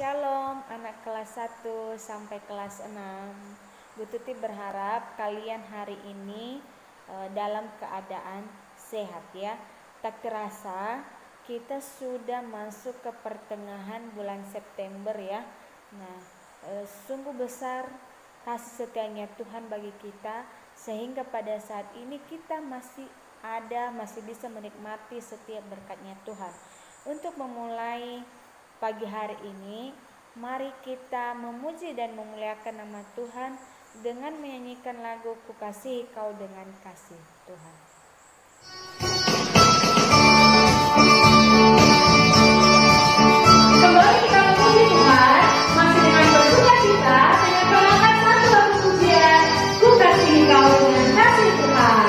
Shalom anak kelas 1 sampai kelas 6. Bu Tuti berharap kalian hari ini dalam keadaan sehat ya. Tak terasa kita sudah masuk ke pertengahan bulan September ya. Nah, sungguh besar kasih setianya Tuhan bagi kita sehingga pada saat ini kita masih bisa menikmati setiap berkatnya Tuhan. Untuk memulai pagi hari ini, mari kita memuji dan memuliakan nama Tuhan dengan menyanyikan lagu Ku Kasihi Kau dengan Kasih Tuhan. Kembali kita memuji Tuhan, masih dengan bersuka cita, dengan mengangkat satu lagu pujian, Ku Kasihi Kau dengan Kasih Tuhan.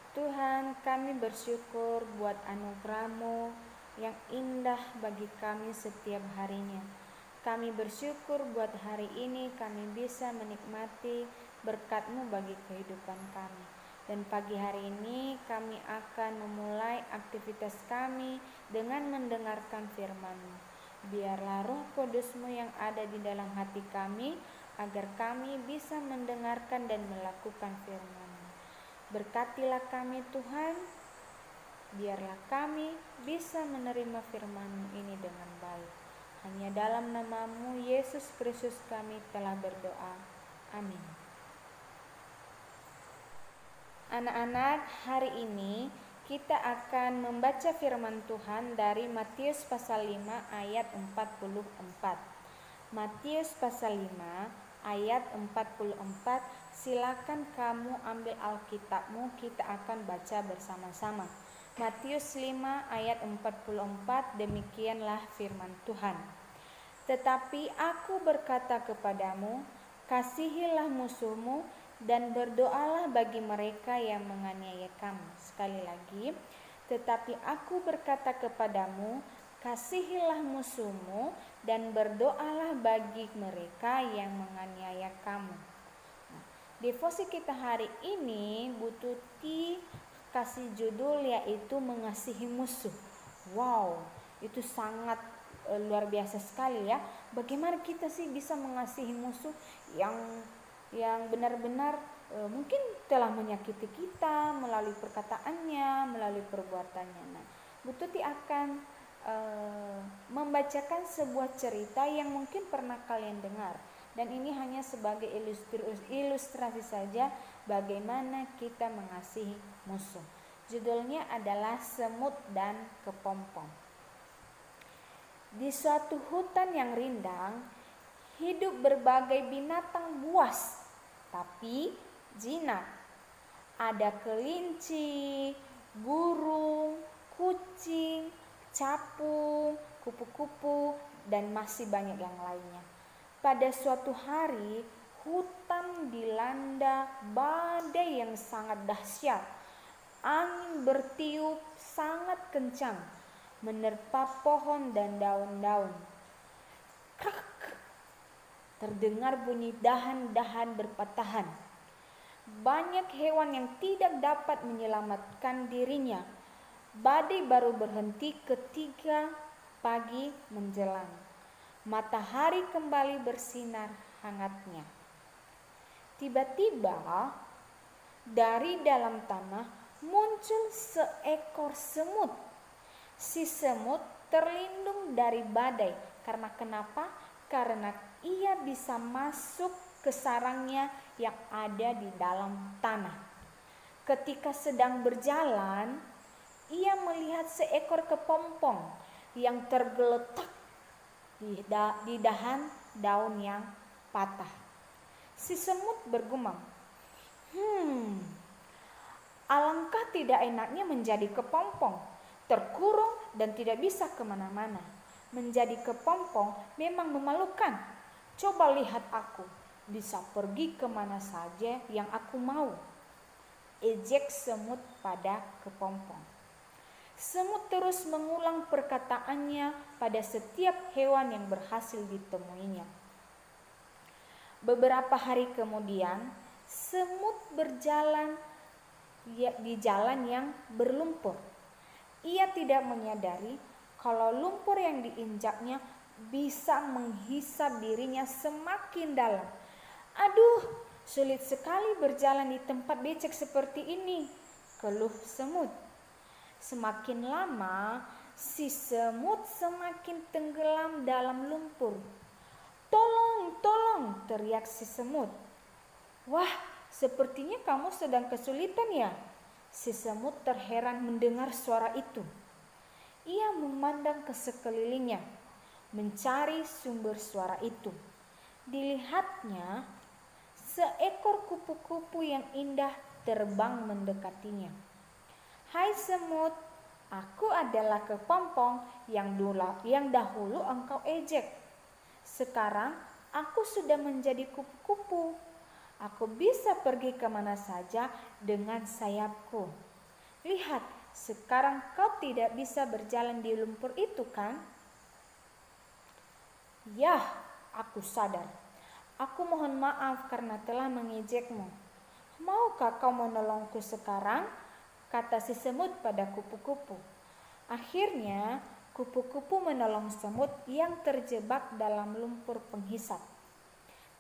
Tuhan, kami bersyukur buat anugerah-Mu yang indah bagi kami setiap harinya. Kami bersyukur buat hari ini kami bisa menikmati berkat-Mu bagi kehidupan kami. Dan pagi hari ini kami akan memulai aktivitas kami dengan mendengarkan firman-Mu. Biarlah Roh Kudus-Mu yang ada di dalam hati kami agar kami bisa mendengarkan dan melakukan firman-Mu. Berkatilah kami Tuhan, biarlah kami bisa menerima firman-Mu ini dengan baik. Hanya dalam nama-Mu Yesus Kristus kami telah berdoa. Amin. Anak-anak, hari ini kita akan membaca firman Tuhan dari Matius pasal 5 ayat 44. Matius pasal 5 ayat 44. Silakan kamu ambil Alkitabmu, kita akan baca bersama-sama. Matius 5 ayat 44, demikianlah firman Tuhan. Tetapi aku berkata kepadamu, kasihilah musuhmu dan berdoalah bagi mereka yang menganiaya kamu. Sekali lagi, Tetapi aku berkata kepadamu, kasihilah musuhmu dan berdoalah bagi mereka yang menganiaya kamu. Nah, devosi kita hari ini Bu Tuti kasih judul yaitu mengasihi musuh. Wow, itu sangat luar biasa sekali ya. Bagaimana kita sih bisa mengasihi musuh yang benar-benar mungkin telah menyakiti kita melalui perkataannya, melalui perbuatannya. Nah, Bu Tuti akan membacakan sebuah cerita yang mungkin pernah kalian dengar, dan ini hanya sebagai ilustrasi saja bagaimana kita mengasihi musuh. Judulnya adalah Semut dan Kepompong. Di suatu hutan yang rindang, hidup berbagai binatang buas, tapi jinak. Ada kelinci, burung, kucing, capung, kupu-kupu, dan masih banyak yang lainnya. Pada suatu hari, hutan dilanda badai yang sangat dahsyat. Angin bertiup sangat kencang, menerpa pohon dan daun-daun. Krak! Terdengar bunyi dahan-dahan berpatahan. Banyak hewan yang tidak dapat menyelamatkan dirinya. Badai baru berhenti ketika pagi menjelang. Matahari kembali bersinar hangatnya. Tiba-tiba dari dalam tanah muncul seekor semut. Si semut terlindung dari badai. Karena kenapa? Karena ia bisa masuk ke sarangnya yang ada di dalam tanah. Ketika sedang berjalan, ia melihat seekor kepompong yang tergeletak di dahan daun yang patah. Si semut bergumam, alangkah tidak enaknya menjadi kepompong, terkurung dan tidak bisa kemana-mana. Menjadi kepompong memang memalukan. Coba lihat aku, bisa pergi kemana saja yang aku mau. Ejek semut pada kepompong. Semut terus mengulang perkataannya pada setiap hewan yang berhasil ditemuinya. Beberapa hari kemudian, semut berjalan di jalan yang berlumpur. Ia tidak menyadari kalau lumpur yang diinjaknya bisa menghisap dirinya semakin dalam. Aduh, sulit sekali berjalan di tempat becek seperti ini, keluh semut. Semakin lama, si semut semakin tenggelam dalam lumpur. Tolong, tolong, teriak si semut. Wah, sepertinya kamu sedang kesulitan ya? Si semut terheran mendengar suara itu. Ia memandang ke sekelilingnya, mencari sumber suara itu. Dilihatnya, seekor kupu-kupu yang indah terbang mendekatinya. Hai semut, aku adalah kepompong yang dahulu engkau ejek. Sekarang aku sudah menjadi kupu-kupu. Aku bisa pergi kemana saja dengan sayapku. Lihat, sekarang kau tidak bisa berjalan di lumpur itu kan? Yah, aku sadar. Aku mohon maaf karena telah mengejekmu. Maukah kau menolongku sekarang? Kata si semut pada kupu-kupu. Akhirnya, kupu-kupu menolong semut yang terjebak dalam lumpur penghisap.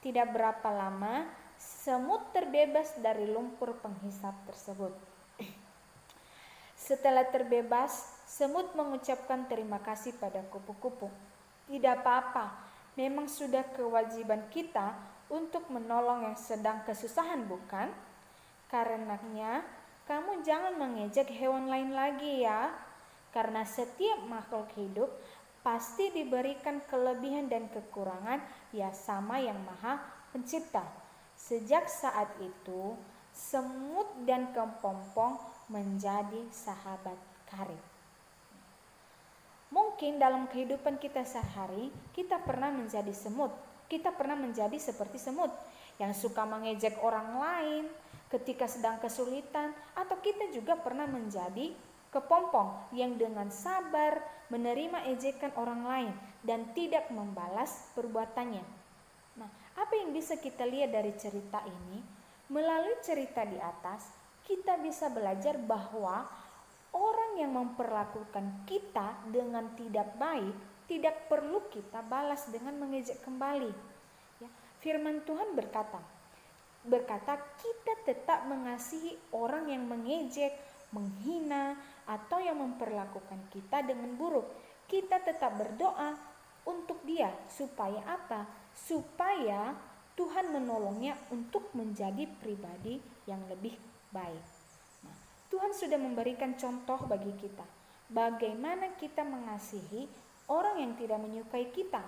Tidak berapa lama, semut terbebas dari lumpur penghisap tersebut. Setelah terbebas, semut mengucapkan terima kasih pada kupu-kupu. Tidak apa-apa, memang sudah kewajiban kita untuk menolong yang sedang kesusahan, bukan? Karenanya, kamu jangan mengejek hewan lain lagi ya, karena setiap makhluk hidup pasti diberikan kelebihan dan kekurangan ya sama yang Maha Pencipta. Sejak saat itu, semut dan kepompong menjadi sahabat karib. Mungkin dalam kehidupan kita sehari, kita pernah menjadi semut. Kita pernah menjadi seperti semut yang suka mengejek orang lain ketika sedang kesulitan, atau kita juga pernah menjadi kepompong yang dengan sabar menerima ejekan orang lain dan tidak membalas perbuatannya. Nah, apa yang bisa kita lihat dari cerita ini? Melalui cerita di atas, kita bisa belajar bahwa orang yang memperlakukan kita dengan tidak baik tidak perlu kita balas dengan mengejek kembali. Ya, firman Tuhan berkata kita tetap mengasihi orang yang mengejek, menghina, atau yang memperlakukan kita dengan buruk. Kita tetap berdoa untuk dia supaya apa? Supaya Tuhan menolongnya untuk menjadi pribadi yang lebih baik. Nah, Tuhan sudah memberikan contoh bagi kita bagaimana kita mengasihi orang yang tidak menyukai kita.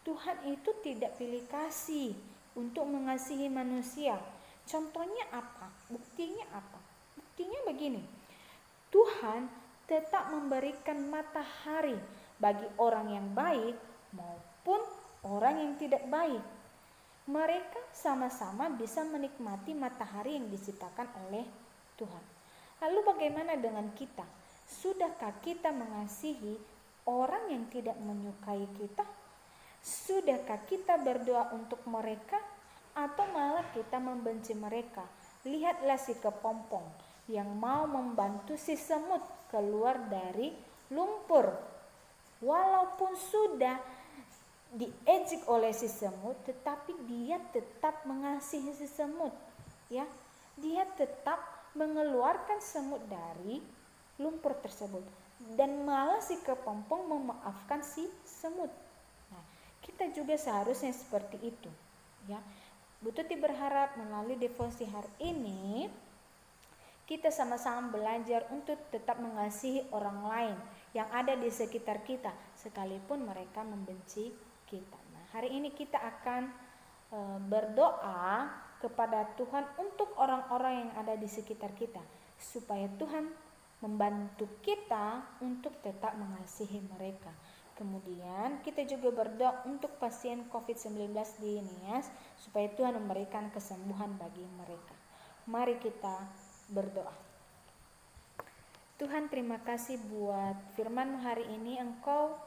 Tuhan itu tidak pilih kasih untuk mengasihi manusia. Contohnya apa? Buktinya apa? Buktinya begini. Tuhan tetap memberikan matahari bagi orang yang baik maupun orang yang tidak baik. Mereka sama-sama bisa menikmati matahari yang diciptakan oleh Tuhan. Lalu bagaimana dengan kita? Sudahkah kita mengasihi orang yang tidak menyukai kita? Sudahkah kita berdoa untuk mereka atau malah kita membenci mereka? Lihatlah si kepompong yang mau membantu si semut keluar dari lumpur. Walaupun sudah diejek oleh si semut, tetapi dia tetap mengasihi si semut. Ya, dia tetap mengeluarkan semut dari lumpur tersebut dan malah si kepompong memaafkan si semut. Nah, kita juga seharusnya seperti itu, ya. Bu Tuti berharap melalui devosi hari ini kita sama-sama belajar untuk tetap mengasihi orang lain yang ada di sekitar kita sekalipun mereka membenci kita. Nah, hari ini kita akan berdoa kepada Tuhan untuk orang-orang yang ada di sekitar kita supaya Tuhan membantu kita untuk tetap mengasihi mereka. Kemudian kita juga berdoa untuk pasien COVID-19 di Nias supaya Tuhan memberikan kesembuhan bagi mereka. Mari kita berdoa. Tuhan, terima kasih buat firman hari ini. Engkau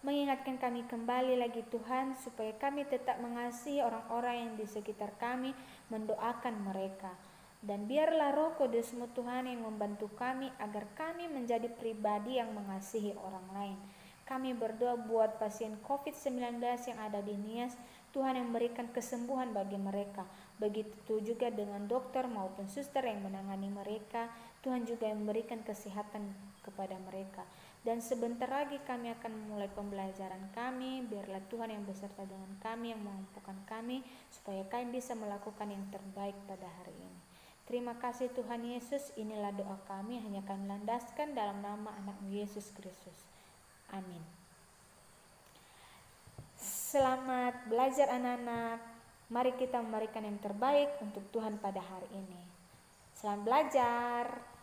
mengingatkan kami kembali lagi Tuhan supaya kami tetap mengasihi orang-orang yang di sekitar kami, mendoakan mereka. Dan biarlah Roh Kudus-Mu Tuhan yang membantu kami agar kami menjadi pribadi yang mengasihi orang lain. Kami berdoa buat pasien COVID-19 yang ada di Nias, Tuhan yang memberikan kesembuhan bagi mereka. Begitu juga dengan dokter maupun suster yang menangani mereka, Tuhan juga yang memberikan kesehatan kepada mereka. Dan sebentar lagi kami akan memulai pembelajaran kami, biarlah Tuhan yang beserta dengan kami, yang memampukan kami, supaya kami bisa melakukan yang terbaik pada hari ini. Terima kasih Tuhan Yesus, inilah doa kami, hanya kami landaskan dalam nama anak-Mu Yesus Kristus. Amin. Selamat belajar anak-anak. Mari kita memberikan yang terbaik untuk Tuhan pada hari ini. Selamat belajar.